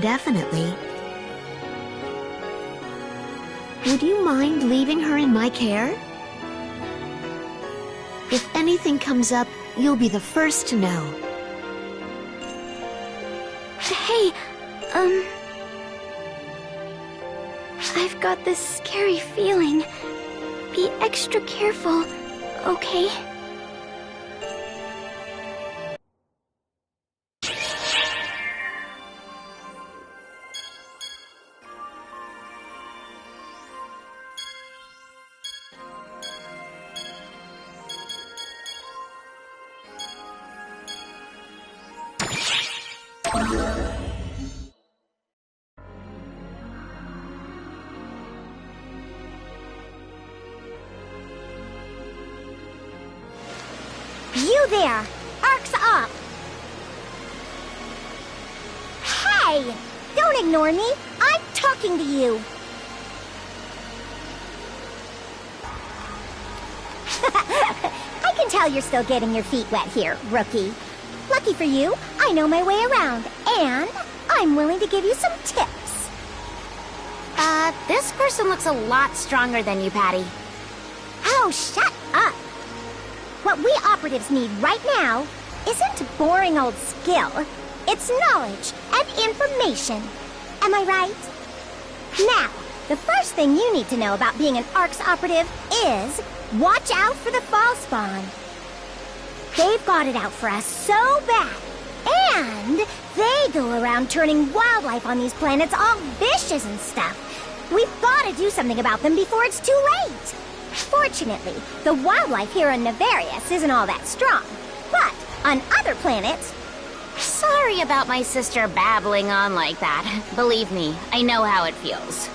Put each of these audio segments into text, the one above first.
indefinitely. Would you mind leaving her in my care? If anything comes up, you'll be the first to know. Hey, I've got this scary feeling. Be extra careful, okay? You there! Arc's up! Hey! Don't ignore me! I'm talking to you! I can tell you're still getting your feet wet here, rookie. Lucky for you, I know my way around, and I'm willing to give you some tips. This person looks a lot stronger than you, Patty. Oh, shut up! What we operatives need right now isn't boring old skill. It's knowledge and information. Am I right? Now, the first thing you need to know about being an ARCS operative is watch out for the fall spawn. They've got it out for us so bad. And they go around turning wildlife on these planets all vicious and stuff. We've got to do something about them before it's too late. Fortunately, the wildlife here on Nevarius isn't all that strong. But on other planets... Sorry about my sister babbling on like that. Believe me, I know how it feels.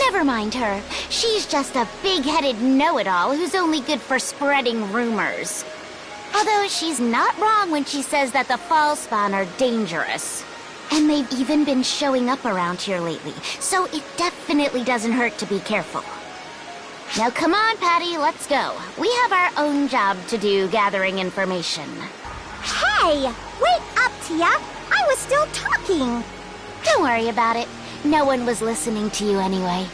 Never mind her. She's just a big-headed know-it-all who's only good for spreading rumors. Although she's not wrong when she says that the fall spawn are dangerous. And they've even been showing up around here lately, so it definitely doesn't hurt to be careful. Now come on, Patty, let's go. We have our own job to do gathering information. Hey! Wait up, Tia! I was still talking! Don't worry about it. No one was listening to you anyway.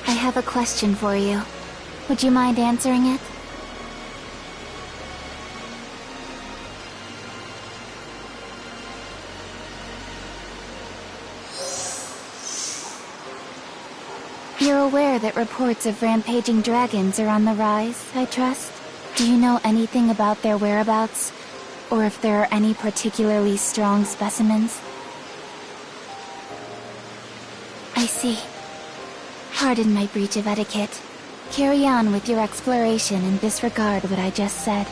I have a question for you. Would you mind answering it? You're aware that reports of rampaging dragons are on the rise, I trust? Do you know anything about their whereabouts? Or if there are any particularly strong specimens? I see. Pardon my breach of etiquette. Carry on with your exploration and disregard what I just said.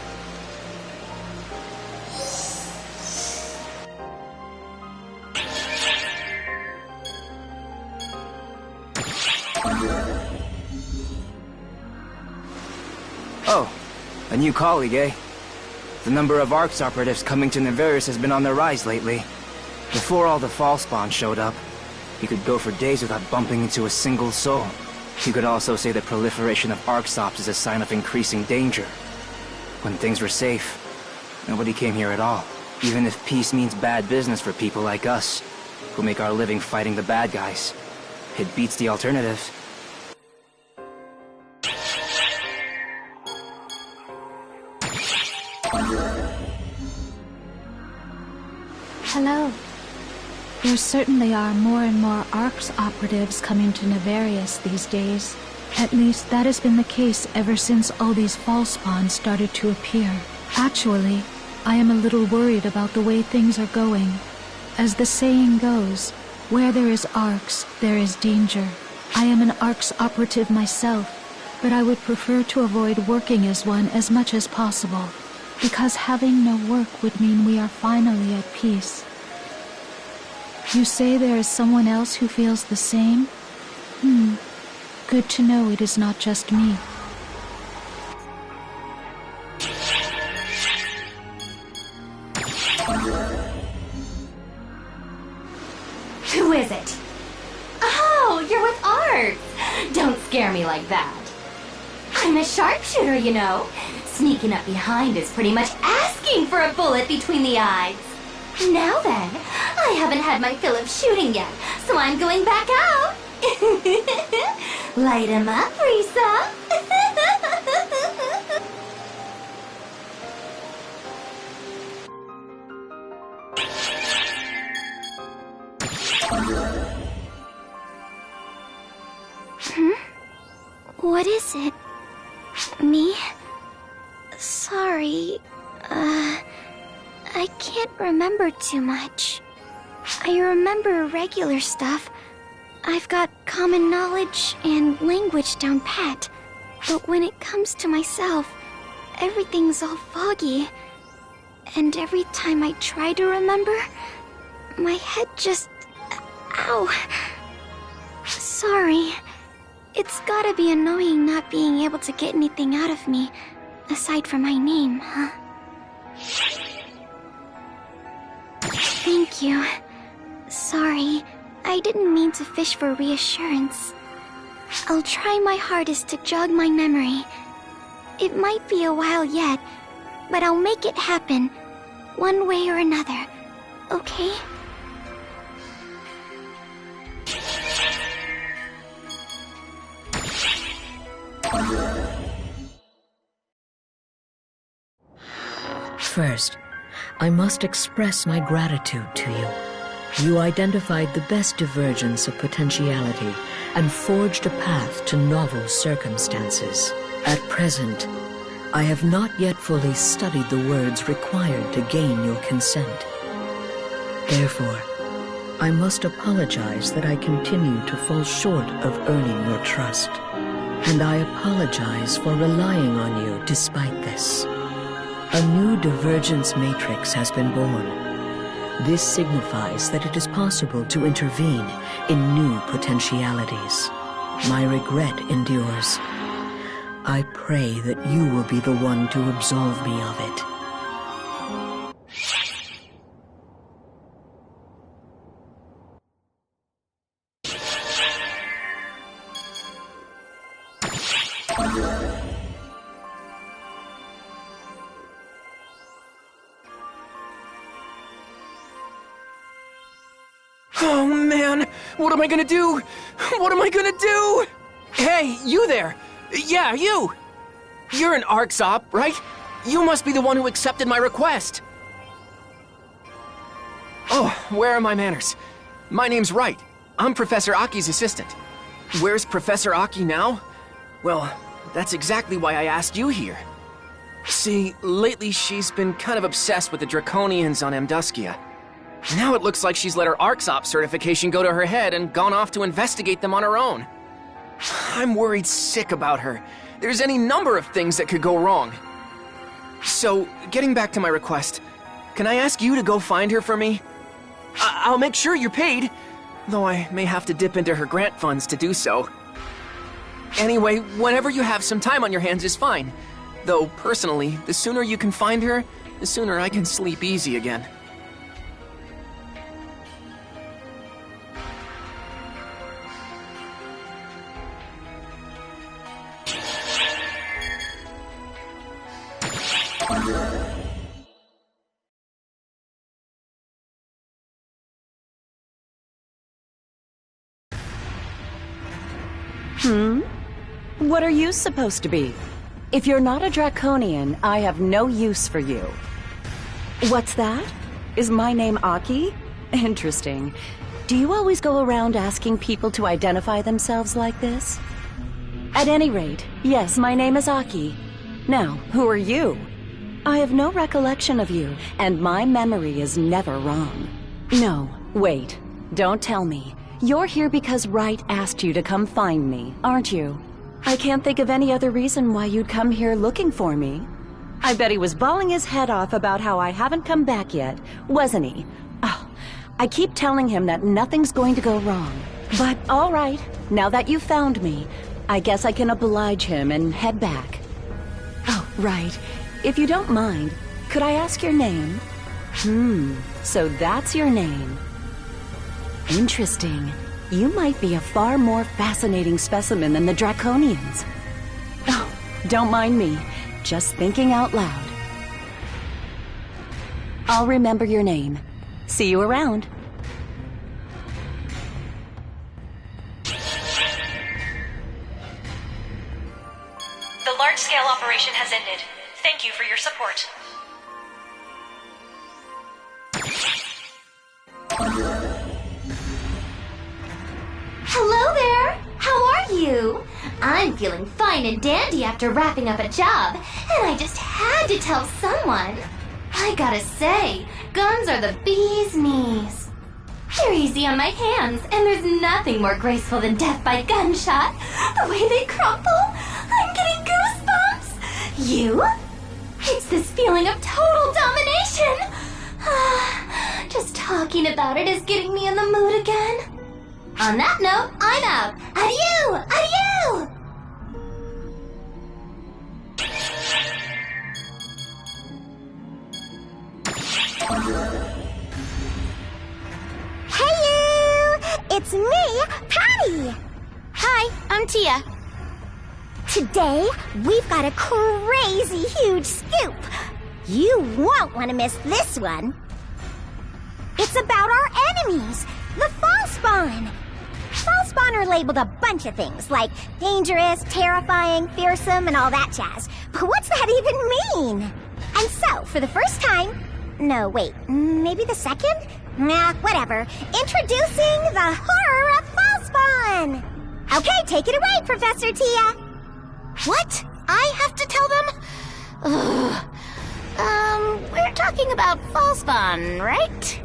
Oh, a new colleague, eh? The number of ARCS operatives coming to Nevarius has been on the rise lately. Before all the fall spawn showed up, you could go for days without bumping into a single soul. You could also say the proliferation of ARCS ops is a sign of increasing danger. When things were safe, nobody came here at all. Even if peace means bad business for people like us, who make our living fighting the bad guys. It beats the alternative. Hello. There certainly are more and more ARCS operatives coming to Nevarius these days. At least that has been the case ever since all these fall spawns started to appear. Actually, I am a little worried about the way things are going. As the saying goes, where there is ARCS, there is danger. I am an ARCS operative myself, but I would prefer to avoid working as one as much as possible, because having no work would mean we are finally at peace. You say there is someone else who feels the same? Good to know it is not just me. is it? Oh, you're with Art. Don't scare me like that. I'm a sharpshooter, you know. Sneaking up behind is pretty much asking for a bullet between the eyes. Now then, I haven't had my fill of shooting yet, so I'm going back out. Light 'em up, Risa. What is it? Me? Sorry. I can't remember too much. I remember regular stuff. I've got common knowledge and language down pat. But when it comes to myself, everything's all foggy. And every time I try to remember, my head just... Ow! Sorry. It's gotta be annoying not being able to get anything out of me, aside from my name, huh? Thank you. Sorry, I didn't mean to fish for reassurance. I'll try my hardest to jog my memory. It might be a while yet, but I'll make it happen, one way or another, okay? First, I must express my gratitude to you. You identified the best divergence of potentiality and forged a path to novel circumstances. At present, I have not yet fully studied the words required to gain your consent. Therefore, I must apologize that I continue to fall short of earning your trust. And I apologize for relying on you despite this. A new divergence matrix has been born. This signifies that it is possible to intervene in new potentialities. My regret endures. I pray that you will be the one to absolve me of it. Oh man, what am I gonna do? What am I gonna do? Hey, you there! Yeah, you! You're an ARC-Op, right? You must be the one who accepted my request. Oh, where are my manners? My name's Wright. I'm Professor Aki's assistant. Where's Professor Aki now? Well, that's exactly why I asked you here. See, lately she's been kind of obsessed with the Draconians on Amduskia. Now it looks like she's let her ARC-Op certification go to her head and gone off to investigate them on her own. I'm worried sick about her. There's any number of things that could go wrong. So, getting back to my request, can I ask you to go find her for me? I'll make sure you're paid, though I may have to dip into her grant funds to do so. Anyway, whenever you have some time on your hands is fine. Though, personally, the sooner you can find her, the sooner I can sleep easy again. What are you supposed to be? If you're not a Draconian, I have no use for you. What's that? Is my name Aki? Interesting. Do you always go around asking people to identify themselves like this? At any rate, yes, my name is Aki. Now, who are you? I have no recollection of you, and my memory is never wrong. No, wait. Don't tell me. You're here because Wright asked you to come find me, aren't you? I can't think of any other reason why you'd come here looking for me. I bet he was bawling his head off about how I haven't come back yet, wasn't he? Oh, I keep telling him that nothing's going to go wrong. But all right, now that you've found me, I guess I can oblige him and head back. Oh, right. If you don't mind, could I ask your name? So that's your name. Interesting. You might be a far more fascinating specimen than the Draconians. Oh, don't mind me. Just thinking out loud. I'll remember your name. See you around. The large-scale operation has ended. Thank you for your support. Hello there! How are you? I'm feeling fine and dandy after wrapping up a job, and I just had to tell someone. I gotta say, guns are the bee's knees. They're easy on my hands, and there's nothing more graceful than death by gunshot. The way they crumple, I'm getting goosebumps. You? It's this feeling of total domination. Just talking about it is getting me in the mood again. On that note, I'm out. Adieu! Adieu! Hey you! It's me, Patty! Hi, I'm Tia. Today, we've got a crazy huge scoop. You won't want to miss this one. It's about our enemies, the Falspawn. Falspawn are labeled a bunch of things, like dangerous, terrifying, fearsome, and all that jazz. But what's that even mean? And so, for the first time... No, wait, maybe the second? Nah, whatever. Introducing the horror of Falspawn! Okay, take it away, Professor Tia. What? I have to tell them? Ugh. We're talking about Falspawn, right?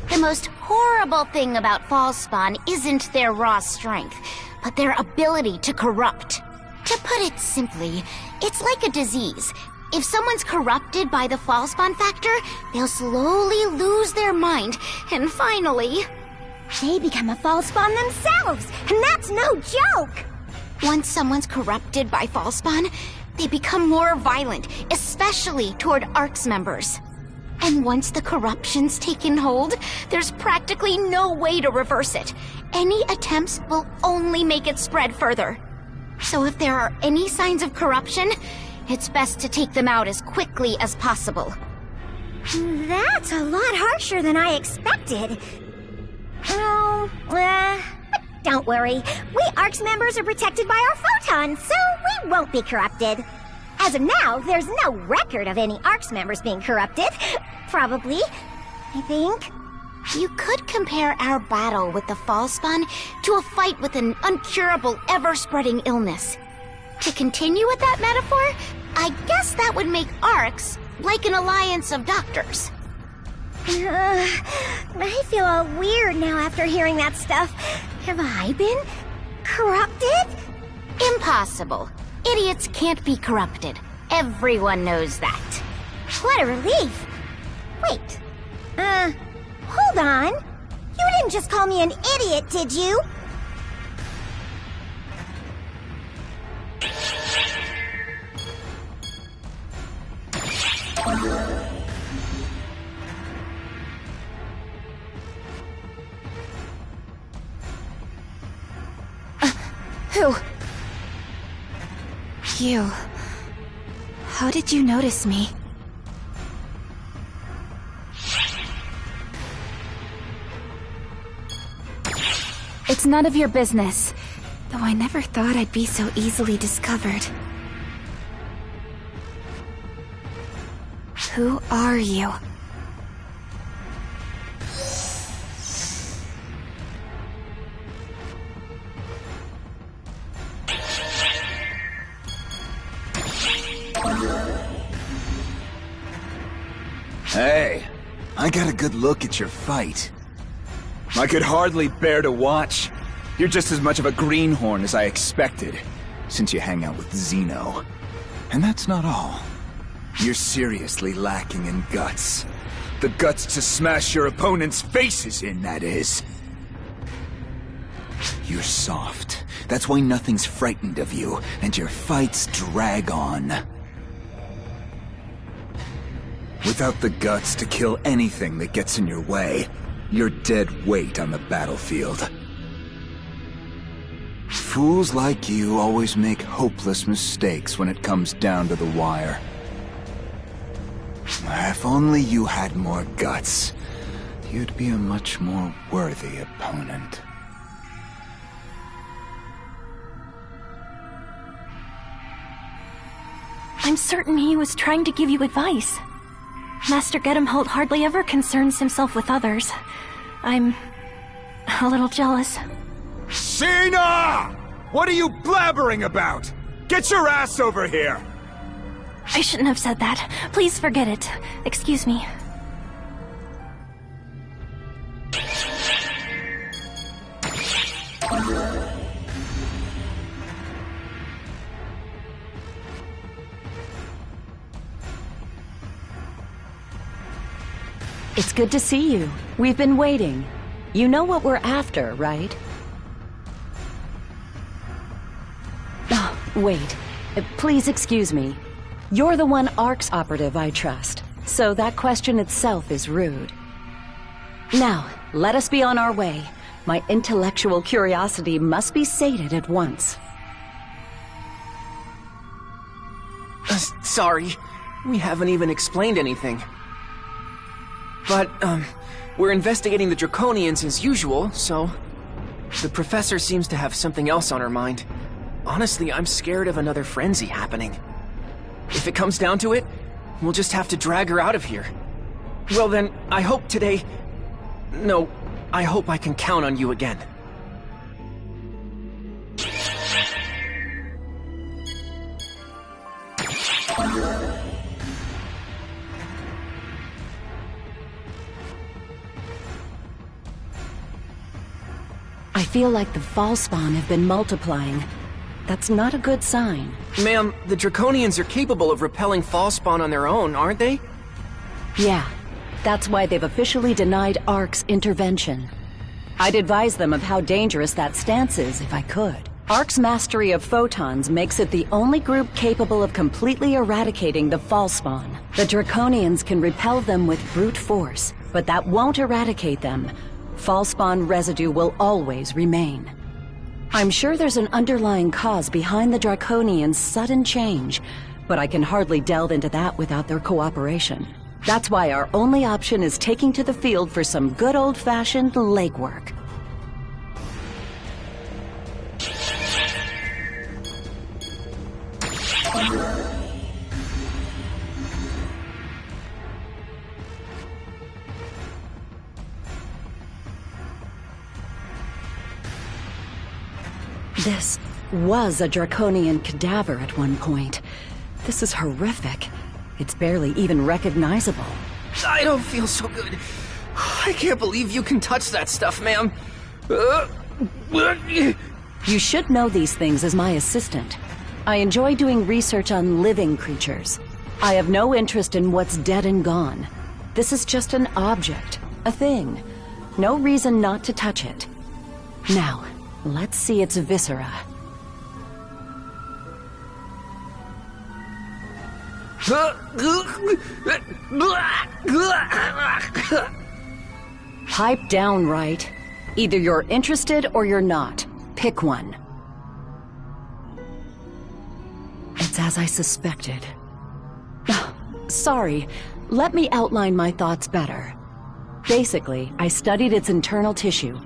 The most horrible thing about Falspawn isn't their raw strength, but their ability to corrupt. To put it simply, it's like a disease. If someone's corrupted by the Falspawn factor, they'll slowly lose their mind, and finally... They become a Falspawn themselves, and that's no joke! Once someone's corrupted by Falspawn, they become more violent, especially toward ARC's members. And once the corruption's taken hold, there's practically no way to reverse it. Any attempts will only make it spread further. So if there are any signs of corruption, it's best to take them out as quickly as possible. That's a lot harsher than I expected. Oh, don't worry. We ARC's members are protected by our photons, so we won't be corrupted. As of now, there's no record of any ARC's members being corrupted. Probably, I think. You could compare our battle with the Falspawn to a fight with an uncurable, ever-spreading illness. To continue with that metaphor, I guess that would make ARCs like an alliance of doctors. I feel all weird now after hearing that stuff. Have I been corrupted? Impossible. Idiots can't be corrupted. Everyone knows that. What a relief. Wait. Hold on. You didn't just call me an idiot, did you? Who? You. How did you notice me? It's none of your business. Though I never thought I'd be so easily discovered. Who are you? Hey, I got a good look at your fight. I could hardly bear to watch. You're just as much of a greenhorn as I expected, since you hang out with Xeno. And that's not all. You're seriously lacking in guts. The guts to smash your opponent's faces in, that is. You're soft. That's why nothing's frightened of you, and your fights drag on. Without the guts to kill anything that gets in your way, You're dead weight on the battlefield. Fools like you always make hopeless mistakes when it comes down to the wire. If only you had more guts, you'd be a much more worthy opponent. I'm certain he was trying to give you advice. Master Gedemholt hardly ever concerns himself with others. I'm a little jealous. Sheena! What are you blabbering about? Get your ass over here! I shouldn't have said that. Please forget it. Excuse me. It's good to see you. We've been waiting. You know what we're after, right? Oh, wait. Please excuse me. You're the one ARC's operative I trust, so that question itself is rude. Now, let us be on our way. My intellectual curiosity must be sated at once. Sorry. We haven't even explained anything. But, we're investigating the Draconians as usual, so... The professor seems to have something else on her mind. Honestly, I'm scared of another frenzy happening. If it comes down to it, we'll just have to drag her out of here. Well then, I hope today... No, I hope I can count on you again. I feel like the Falspawn have been multiplying. That's not a good sign. Ma'am, the Draconians are capable of repelling Falspawn on their own, aren't they? Yeah, that's why they've officially denied ARC's intervention. I'd advise them of how dangerous that stance is if I could. ARC's mastery of photons makes it the only group capable of completely eradicating the Falspawn. The Draconians can repel them with brute force, but that won't eradicate them. Falspawn residue will always remain. I'm sure there's an underlying cause behind the Draconians' sudden change, but I can hardly delve into that without their cooperation. That's why our only option is taking to the field for some good old-fashioned legwork. This was a Draconian cadaver at one point. This is horrific. It's barely even recognizable. I don't feel so good. I can't believe you can touch that stuff, ma'am. You should know these things as my assistant. I enjoy doing research on living creatures. I have no interest in what's dead and gone. This is just an object, a thing. No reason not to touch it. Now, let's see its viscera. Pipe down, right? Either you're interested or you're not. Pick one. It's as I suspected. Sorry, let me outline my thoughts better. Basically, I studied its internal tissue.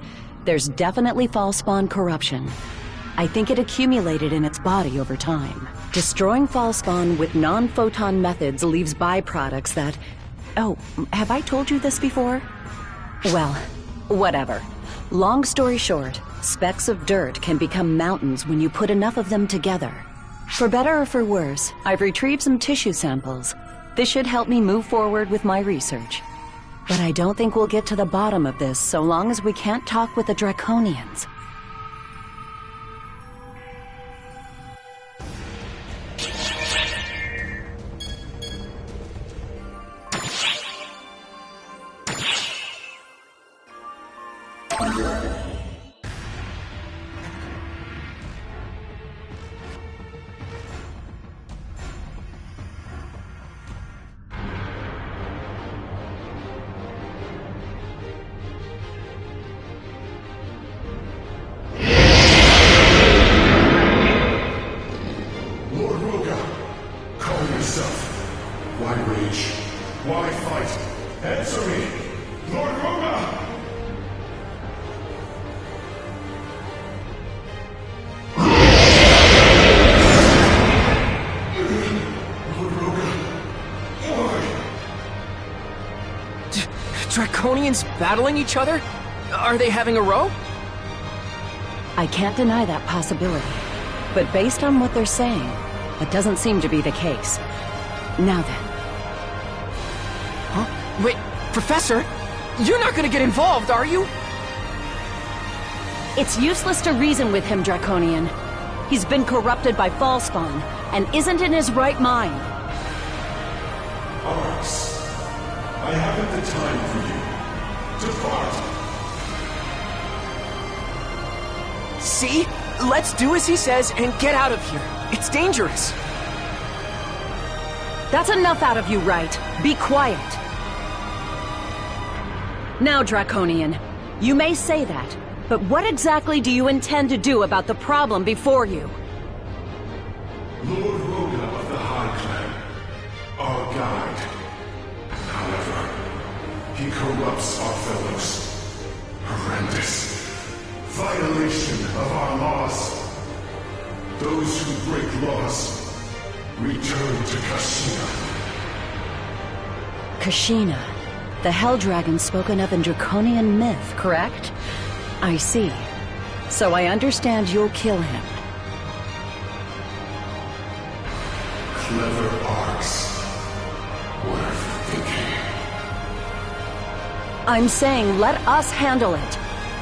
There's definitely Falspawn corruption. I think it accumulated in its body over time. Destroying Falspawn with non-photon methods leaves byproducts that... Oh, have I told you this before? Well, whatever. Long story short, specks of dirt can become mountains when you put enough of them together. For better or for worse, I've retrieved some tissue samples. This should help me move forward with my research. But I don't think we'll get to the bottom of this so long as we can't talk with the Draconians. Draconians battling each other? Are they having a row? I can't deny that possibility. But based on what they're saying, that doesn't seem to be the case. Now then. Huh? Wait, Professor? You're not gonna get involved, are you? It's useless to reason with him, Draconian. He's been corrupted by Fallspawn, and isn't in his right mind. Arx, I haven't the time for you. Depart. See? Let's do as he says and get out of here. It's dangerous. That's enough out of you, right? Be quiet. Now, Draconian, you may say that, but what exactly do you intend to do about the problem before you? Lord Roga of the High Clan, our guide. However, he corrupts our fellows. Horrendous. Violation of our laws. Those who break laws return to Kashina. Kashina, the Hell Dragon spoken of in Draconian myth, correct? I see. So I understand you'll kill him. Clever Arx. Worth thinking. I'm saying let us handle it.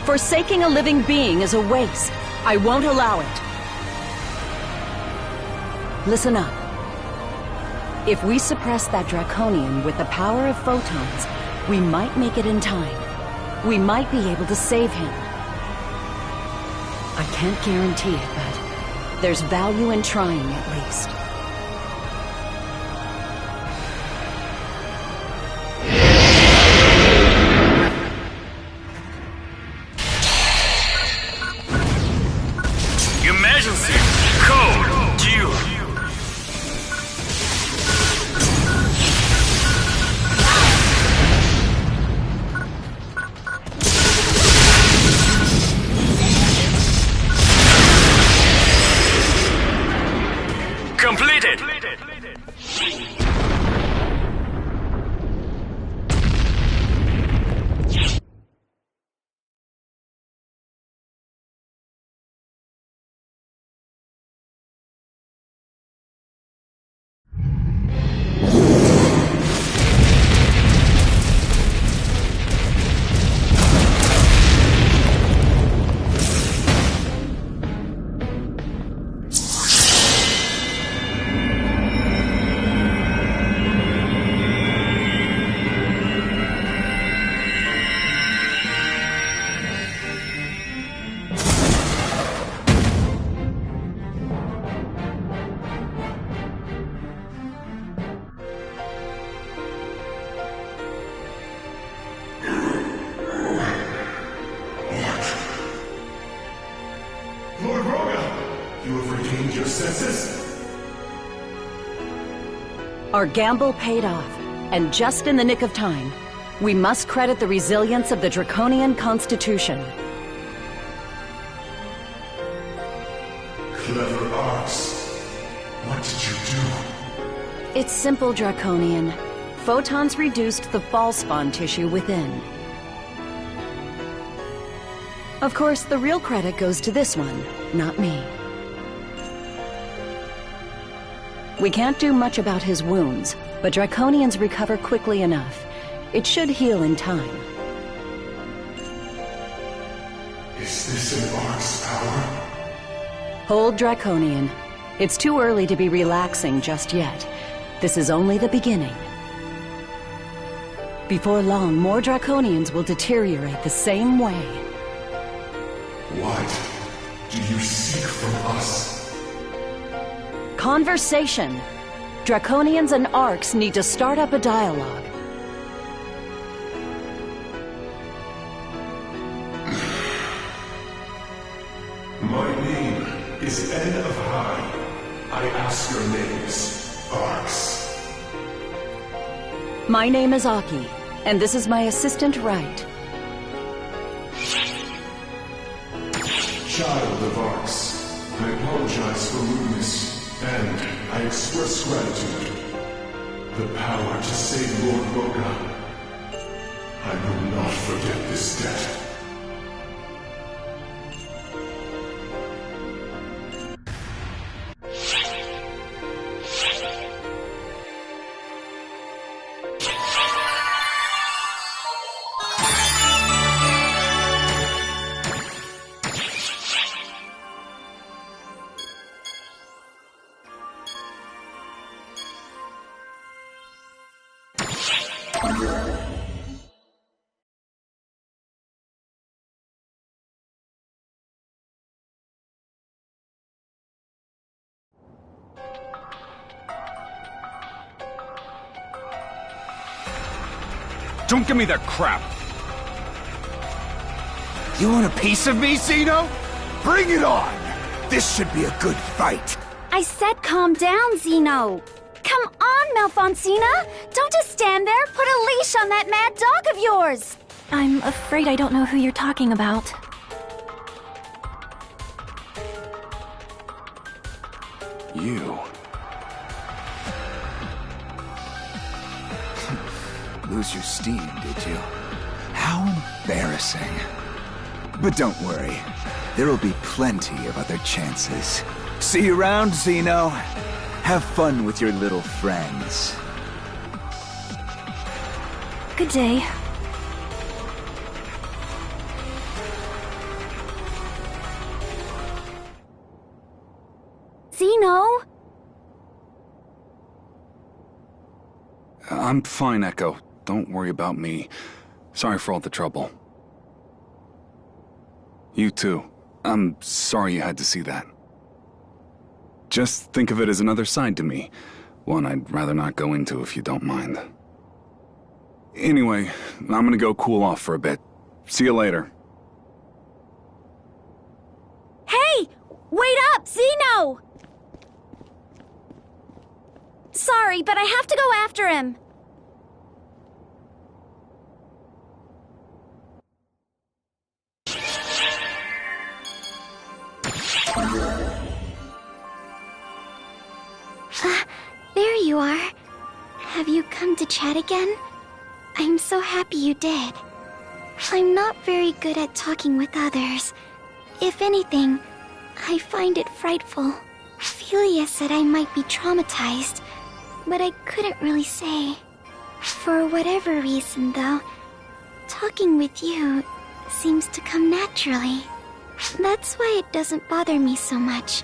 Forsaking a living being is a waste. I won't allow it. Listen up. If we suppress that Draconian with the power of photons, we might make it in time. We might be able to save him. I can't guarantee it, but there's value in trying at least. Emergency! Code! Due! Completed! Lord Roga, you have regained your senses? Our gamble paid off, and just in the nick of time. We must credit the resilience of the Draconian Constitution. Clever Arx. What did you do? It's simple, Draconian. Photons reduced the Fallspawn tissue within. Of course, the real credit goes to this one, not me. We can't do much about his wounds, but Draconians recover quickly enough. It should heal in time. Is this an Arx power? Hold, Draconian. It's too early to be relaxing just yet. This is only the beginning. Before long, more Draconians will deteriorate the same way. What do you seek from us? Conversation. Draconians and Arx need to start up a dialogue. My name is N of High. I ask your names, Arx. My name is Aki, and this is my assistant, Wright. Child of Arx, I apologize for rudeness, and I express gratitude. The power to save Lord Roga. I will not forget this debt. Don't give me that crap! You want a piece of me, Zeno? Bring it on! This should be a good fight. I said calm down, Zeno. Come on, Malfoncina. Don't just stand there. Put a leash on that mad dog of yours. I'm afraid I don't know who you're talking about. You. Lose your steam, did you? How embarrassing. But don't worry. There'll be plenty of other chances. See you around, Zeno. Have fun with your little friends. Good day. Zeno? I'm fine, Echo. Don't worry about me. Sorry for all the trouble. You too. I'm sorry you had to see that. Just think of it as another side to me. One I'd rather not go into if you don't mind. Anyway, I'm gonna go cool off for a bit. See you later. Hey! Wait up, Zeno! Sorry, but I have to go after him. There you are. Have you come to chat again? I'm so happy you did. I'm not very good at talking with others. If anything, I find it frightful. Ophelia said I might be traumatized, but I couldn't really say. For whatever reason, though, talking with you seems to come naturally. That's why it doesn't bother me so much.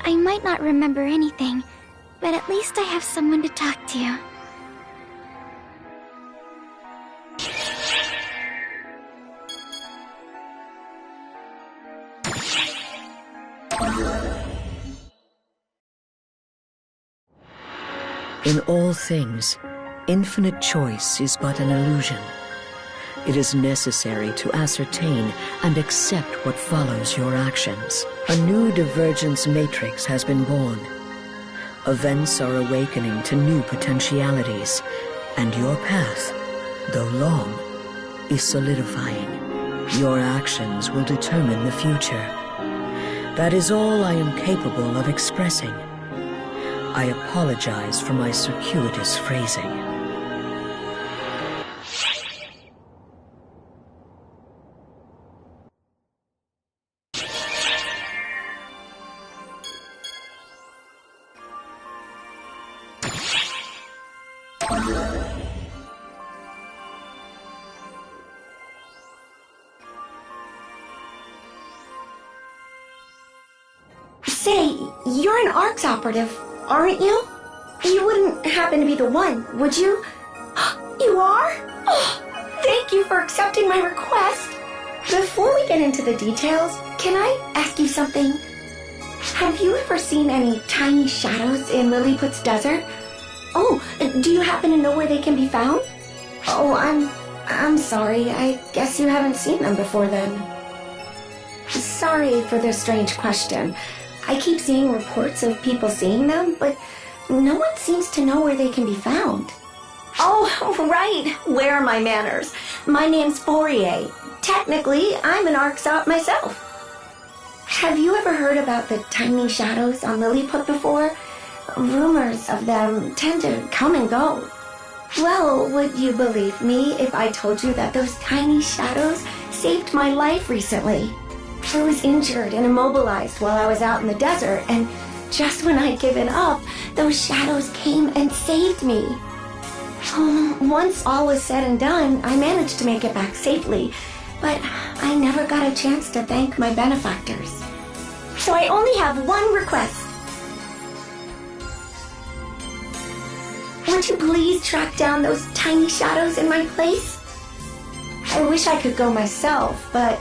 I might not remember anything, but at least I have someone to talk to. In all things, infinite choice is but an illusion. It is necessary to ascertain and accept what follows your actions. A new divergence matrix has been born. Events are awakening to new potentialities, and your path, though long, is solidifying. Your actions will determine the future. That is all I am capable of expressing. I apologize for my circuitous phrasing. Say, you're an ARCS operative, aren't you? You wouldn't happen to be the one, would you? You are? Oh, thank you for accepting my request. Before we get into the details, can I ask you something? Have you ever seen any tiny shadows in Lilliput's desert? Oh, do you happen to know where they can be found? Oh, I'm sorry. I guess you haven't seen them before then. Sorry for this strange question. I keep seeing reports of people seeing them, but no one seems to know where they can be found. Oh, right. Where are my manners? My name's Fourier. Technically, I'm an ARCSOP myself. Have you ever heard about the tiny shadows on Lilliput before? Rumors of them tend to come and go. Well, would you believe me if I told you that those tiny shadows saved my life recently? I was injured and immobilized while I was out in the desert, and just when I'd given up, those shadows came and saved me. Once all was said and done, I managed to make it back safely, but I never got a chance to thank my benefactors. So I only have one request. Would you please track down those tiny shadows in my place? I wish I could go myself, but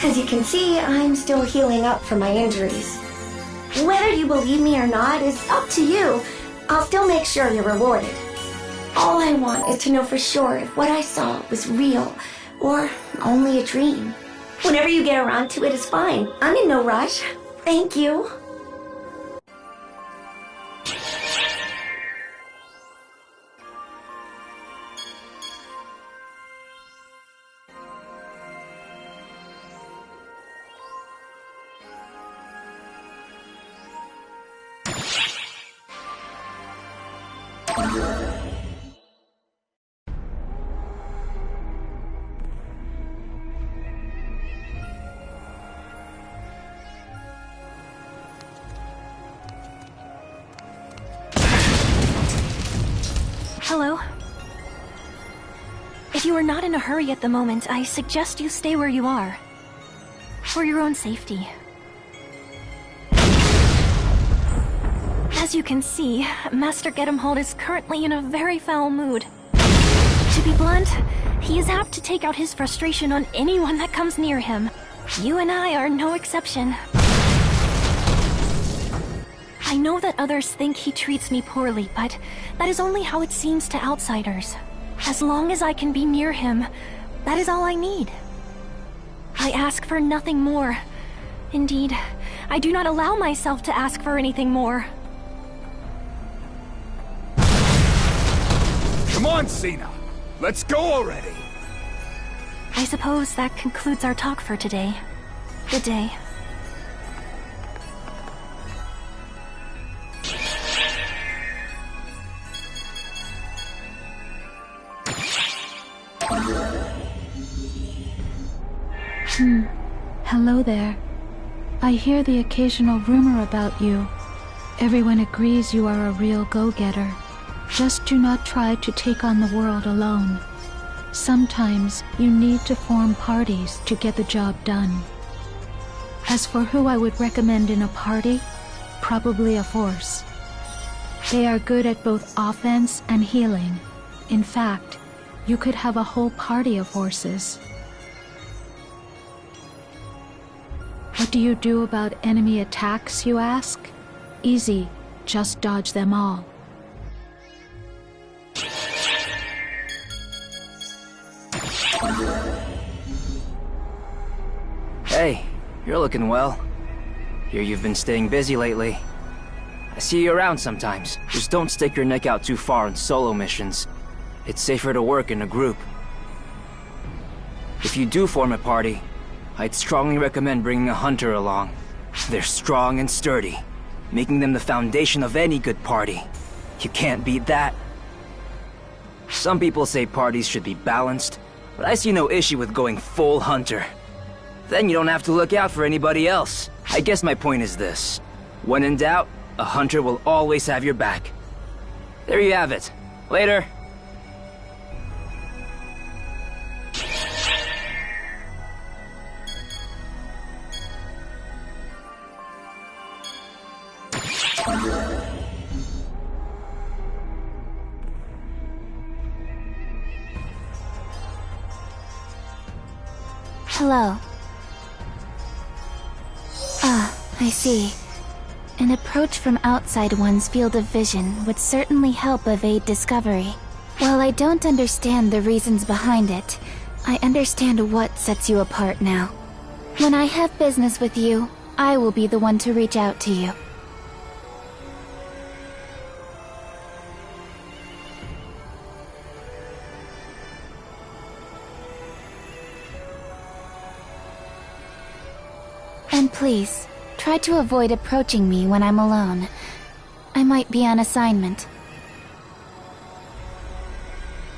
as you can see, I'm still healing up from my injuries. Whether you believe me or not is up to you. I'll still make sure you're rewarded. All I want is to know for sure if what I saw was real or only a dream. Whenever you get around to it is fine. I'm in no rush. Thank you. Hello? If you are not in a hurry at the moment, I suggest you stay where you are. For your own safety. As you can see, Master Gedemhold is currently in a very foul mood. To be blunt, he is apt to take out his frustration on anyone that comes near him. You and I are no exception. I know that others think he treats me poorly, but that is only how it seems to outsiders. As long as I can be near him, that is all I need. I ask for nothing more. Indeed, I do not allow myself to ask for anything more. Come on, Cena! Let's go already! I suppose that concludes our talk for today. Good day. Hello there. I hear the occasional rumor about you. Everyone agrees you are a real go-getter. Just do not try to take on the world alone. Sometimes you need to form parties to get the job done. As for who I would recommend in a party, probably a force. They are good at both offense and healing. In fact, you could have a whole party of horses. What do you do about enemy attacks, you ask? Easy, just dodge them all. Hey, you're looking well. Hear you've been staying busy lately. I see you around sometimes. Just don't stick your neck out too far on solo missions. It's safer to work in a group. If you do form a party, I'd strongly recommend bringing a hunter along. They're strong and sturdy, making them the foundation of any good party. You can't beat that. Some people say parties should be balanced, but I see no issue with going full hunter. Then you don't have to look out for anybody else. I guess my point is this. When in doubt, a hunter will always have your back. There you have it. Later. Hello. Ah, I see. An approach from outside one's field of vision would certainly help evade discovery. While I don't understand the reasons behind it, I understand what sets you apart now. When I have business with you, I will be the one to reach out to you. And please, try to avoid approaching me when I'm alone. I might be on assignment.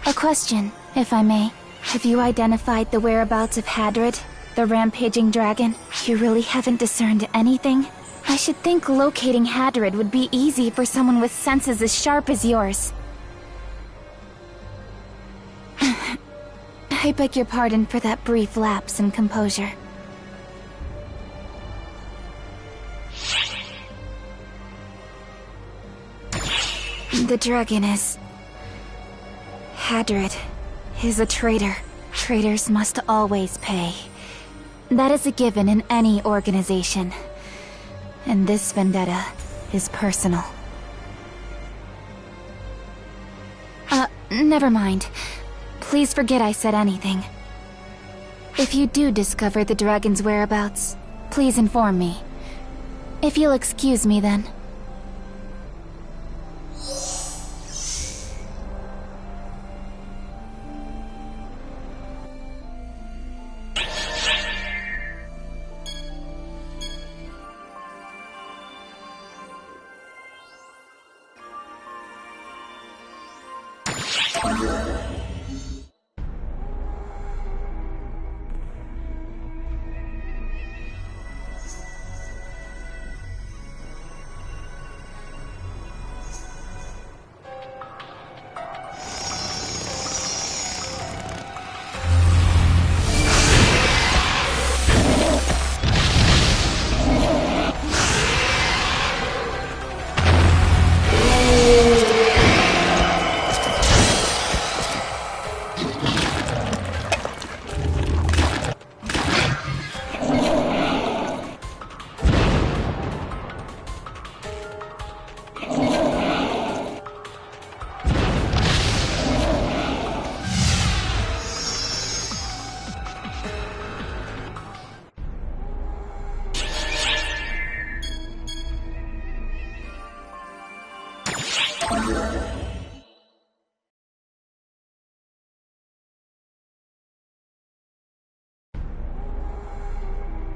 A question, if I may. Have you identified the whereabouts of Hadrid, the rampaging dragon? You really haven't discerned anything? I should think locating Hadrid would be easy for someone with senses as sharp as yours. I beg your pardon for that brief lapse in composure. The dragon is... Hadrid is a traitor. Traitors must always pay. That is a given in any organization. And this vendetta is personal. Never mind. Please forget I said anything. If you do discover the dragon's whereabouts, please inform me. If you'll excuse me then.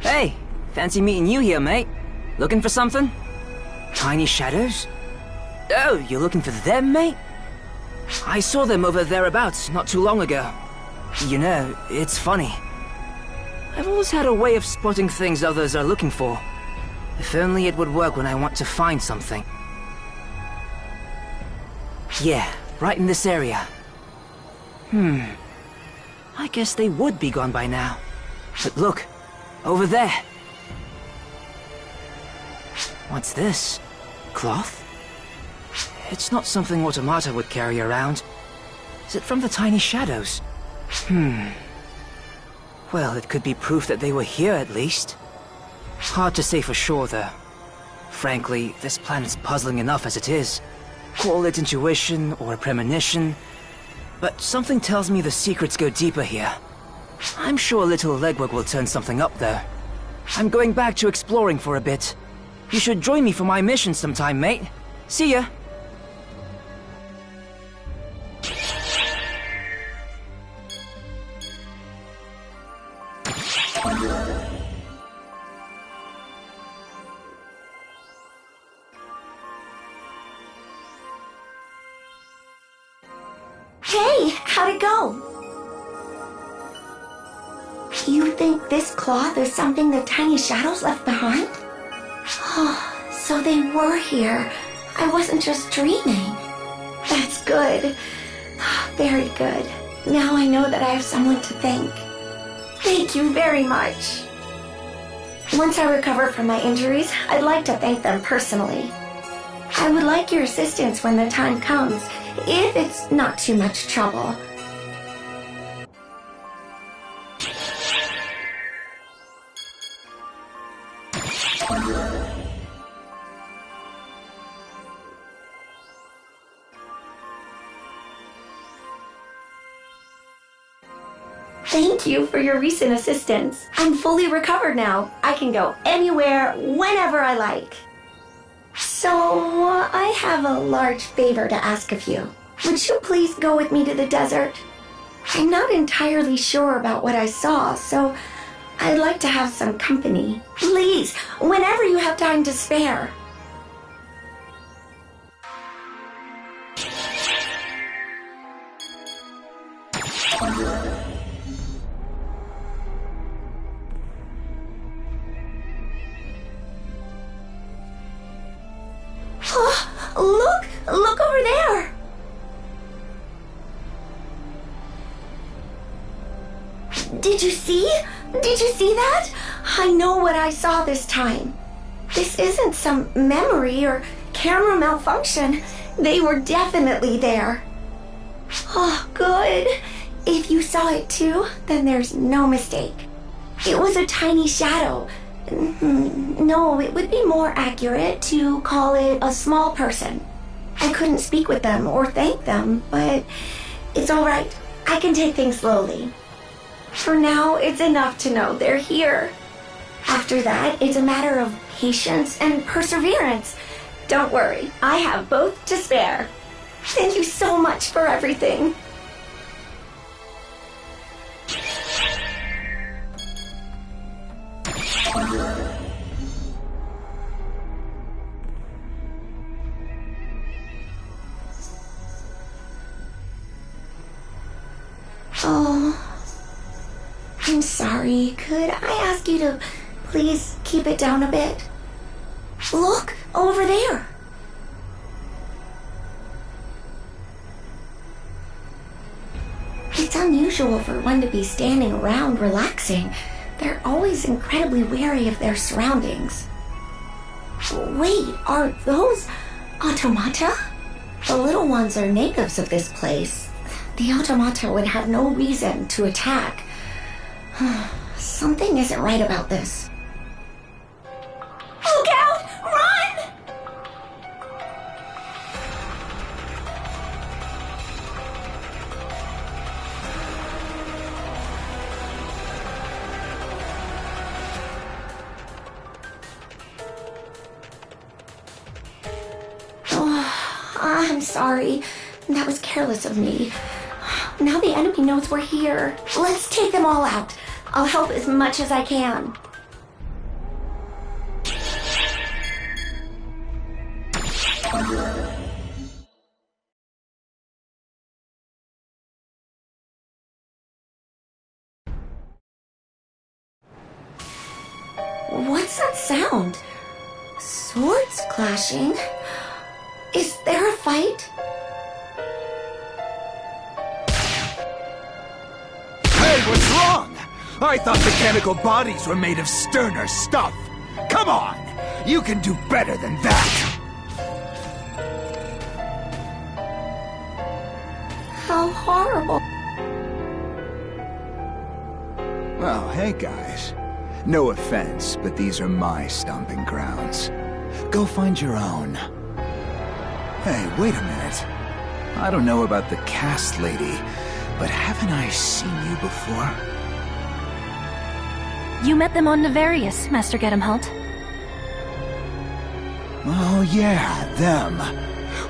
Hey, fancy meeting you here, mate. Looking for something? Tiny shadows? Oh, you're looking for them, mate? I saw them over thereabouts not too long ago. You know, it's funny. I've always had a way of spotting things others are looking for. If only it would work when I want to find something. Yeah, right in this area. I guess they would be gone by now. But look, over there. What's this? Cloth? It's not something Automata would carry around. Is it from the tiny shadows? Well, it could be proof that they were here at least. Hard to say for sure, though. Frankly, this planet's puzzling enough as it is. Call it intuition or a premonition. But something tells me the secrets go deeper here. I'm sure a little legwork will turn something up, though. I'm going back to exploring for a bit. You should join me for my mission sometime, mate. See ya! Hey, how'd it go? You think this cloth is something the tiny shadows left behind? Oh, so they were here. I wasn't just dreaming. That's good. Very good. Now I know that I have someone to thank. Thank you very much. Once I recover from my injuries, I'd like to thank them personally. I would like your assistance when the time comes, if it's not too much trouble. Thank you for your recent assistance. I'm fully recovered now. I can go anywhere, whenever I like. So, I have a large favor to ask of you. Would you please go with me to the desert? I'm not entirely sure about what I saw, so I'd like to have some company. Please, whenever you have time to spare. Look over there! Did you see? Did you see that? I know what I saw this time. This isn't some memory or camera malfunction. They were definitely there. Oh, good. If you saw it too, then there's no mistake. It was a tiny shadow. No, it would be more accurate to call it a small person. I couldn't speak with them or thank them, but it's all right. I can take things slowly. For now, it's enough to know they're here. After that, it's a matter of patience and perseverance. Don't worry, I have both to spare. Thank you so much for everything. Oh, I'm sorry. Could I ask you to please keep it down a bit? Look, over there. It's unusual for one to be standing around relaxing. They're always incredibly wary of their surroundings. Wait, are those automata? The little ones are natives of this place. The automata would have no reason to attack. Something isn't right about this. Look out! Run! Oh, I'm sorry. That was careless of me. Now the enemy knows we're here. Let's take them all out. I'll help as much as I can. What's that sound? Swords clashing? Is there a fight? Hey, what's wrong? I thought mechanical bodies were made of sterner stuff. Come on! You can do better than that! How horrible. Oh, hey guys. No offense, but these are my stomping grounds. Go find your own. Hey, wait a minute. I don't know about the cast lady, but haven't I seen you before? You met them on Nevarius, Master Gedemhelt. Oh yeah, them.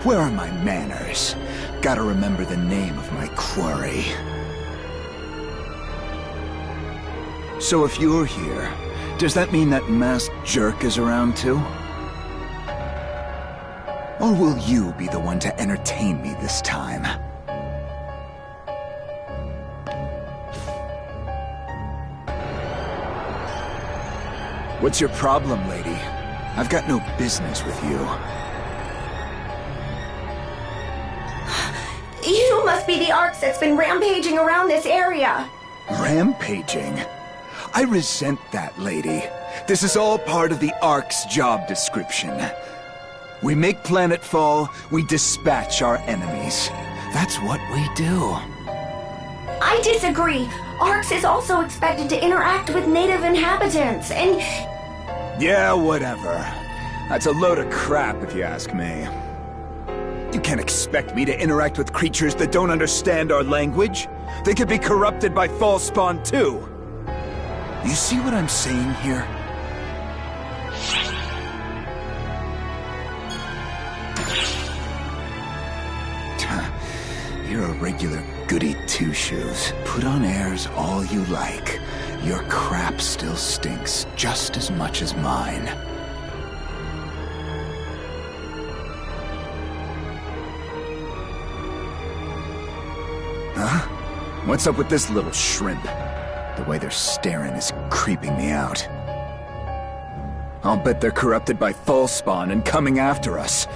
Where are my manners? Gotta remember the name of my quarry. So if you're here, does that mean that masked jerk is around too? Or will you be the one to entertain me this time? What's your problem, lady? I've got no business with you. You must be the Arcs that's been rampaging around this area. Rampaging? I resent that, lady. This is all part of the Ark's job description. We make planetfall, we dispatch our enemies. That's what we do. I disagree. Arcs is also expected to interact with native inhabitants, and... Yeah, whatever. That's a load of crap, if you ask me. You can't expect me to interact with creatures that don't understand our language. They could be corrupted by false spawn too. You see what I'm saying here? You're a regular goody two-shoes. Put on airs all you like. Your crap still stinks just as much as mine. Huh? What's up with this little shrimp? The way they're staring is creeping me out. I'll bet they're corrupted by false spawn and coming after us.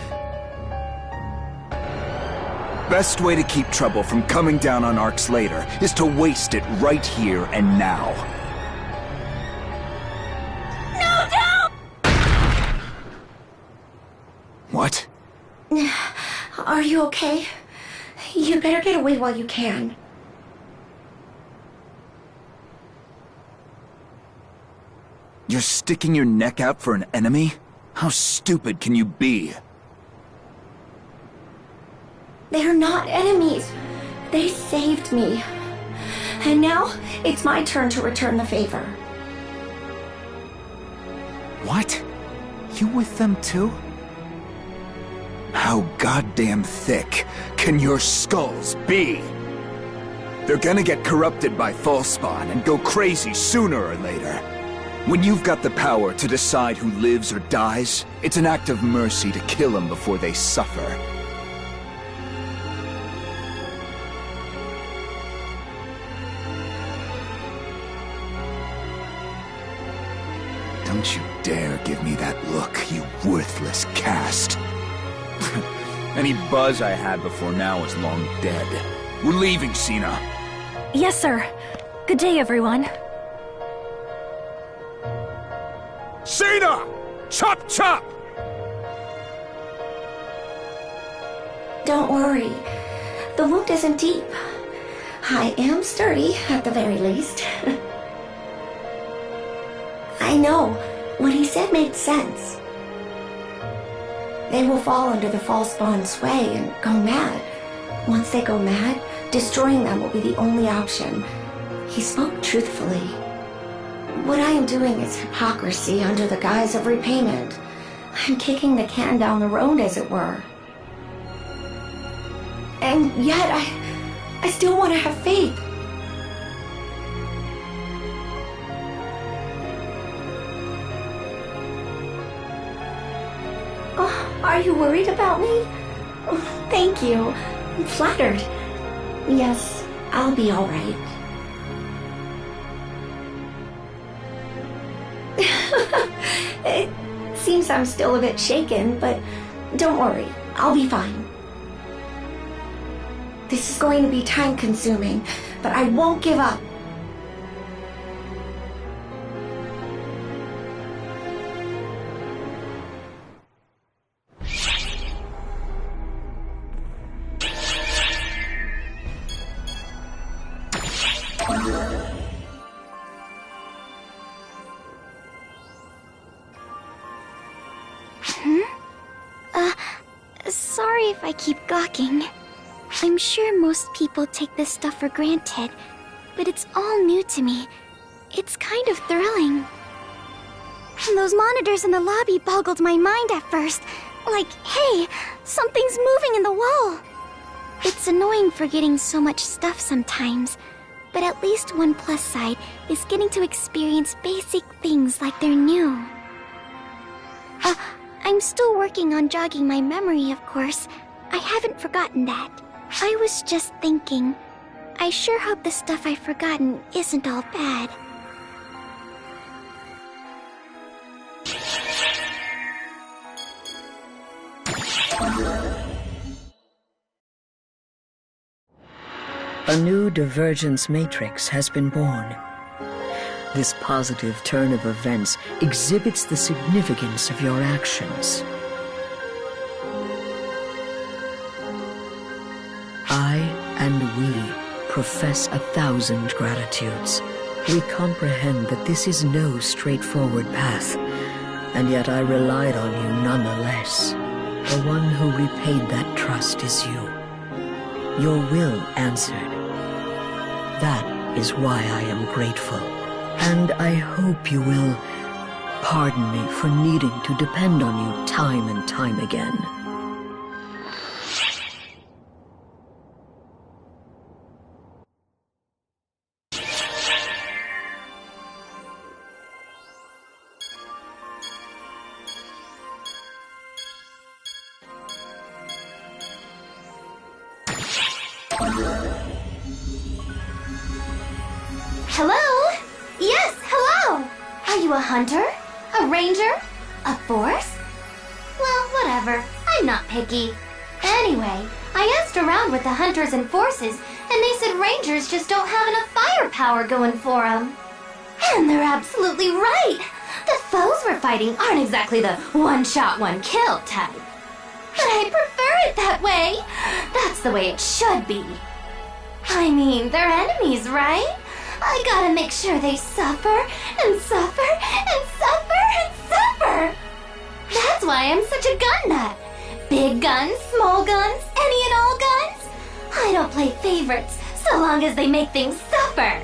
Best way to keep trouble from coming down on Arcs later is to waste it right here and now. No, don't! What? Are you okay? You better get away while you can. You're sticking your neck out for an enemy? How stupid can you be? They're not enemies. They saved me. And now, it's my turn to return the favor. What? You with them too? How goddamn thick can your skulls be? They're gonna get corrupted by Falspawn and go crazy sooner or later. When you've got the power to decide who lives or dies, it's an act of mercy to kill them before they suffer. Don't you dare give me that look, you worthless cast. Any buzz I had before now is long dead. We're leaving, Sina. Yes, sir. Good day, everyone. Sina! Chop chop! Don't worry. The wound isn't deep. I am sturdy, at the very least. I know. What he said made sense. They will fall under the Falspawn sway and go mad. Once they go mad, destroying them will be the only option. He spoke truthfully. What I am doing is hypocrisy under the guise of repayment. I'm kicking the can down the road, as it were. And yet, I still want to have faith. Oh, are you worried about me? Oh, thank you. I'm flattered. Yes, I'll be all right. It seems I'm still a bit shaken, but don't worry, I'll be fine. This is going to be time-consuming, but I won't give up. Sorry if I keep gawking. I'm sure most people take this stuff for granted, but it's all new to me. It's kind of thrilling. Those monitors in the lobby boggled my mind at first. Like, hey, something's moving in the wall. It's annoying forgetting so much stuff sometimes, but at least one plus side is getting to experience basic things like they're new. I'm still working on jogging my memory, of course. I haven't forgotten that. I was just thinking, I sure hope the stuff I've forgotten isn't all bad. A new divergence matrix has been born. This positive turn of events exhibits the significance of your actions. I and we profess 1,000 gratitudes. We comprehend that this is no straightforward path, and yet I relied on you nonetheless. The one who repaid that trust is you. Your will answered. That is why I am grateful. And I hope you will pardon me for needing to depend on you time and time again. Hello? Yes, hello! Are you a hunter? A ranger? A force? Well, whatever. I'm not picky. Anyway, I asked around with the hunters and forces, and they said rangers just don't have enough firepower going for them. And they're absolutely right. The foes we're fighting aren't exactly the one-shot, one-kill type. But I prefer it that way. That's the way it should be. I mean, they're enemies, right? I gotta make sure they suffer, and suffer, and suffer, and suffer. That's why I'm such a gun nut. Big guns, small guns, any and all guns. I don't play favorites, so long as they make things suffer.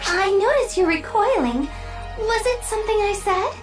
I notice you're recoiling. Was it something I said?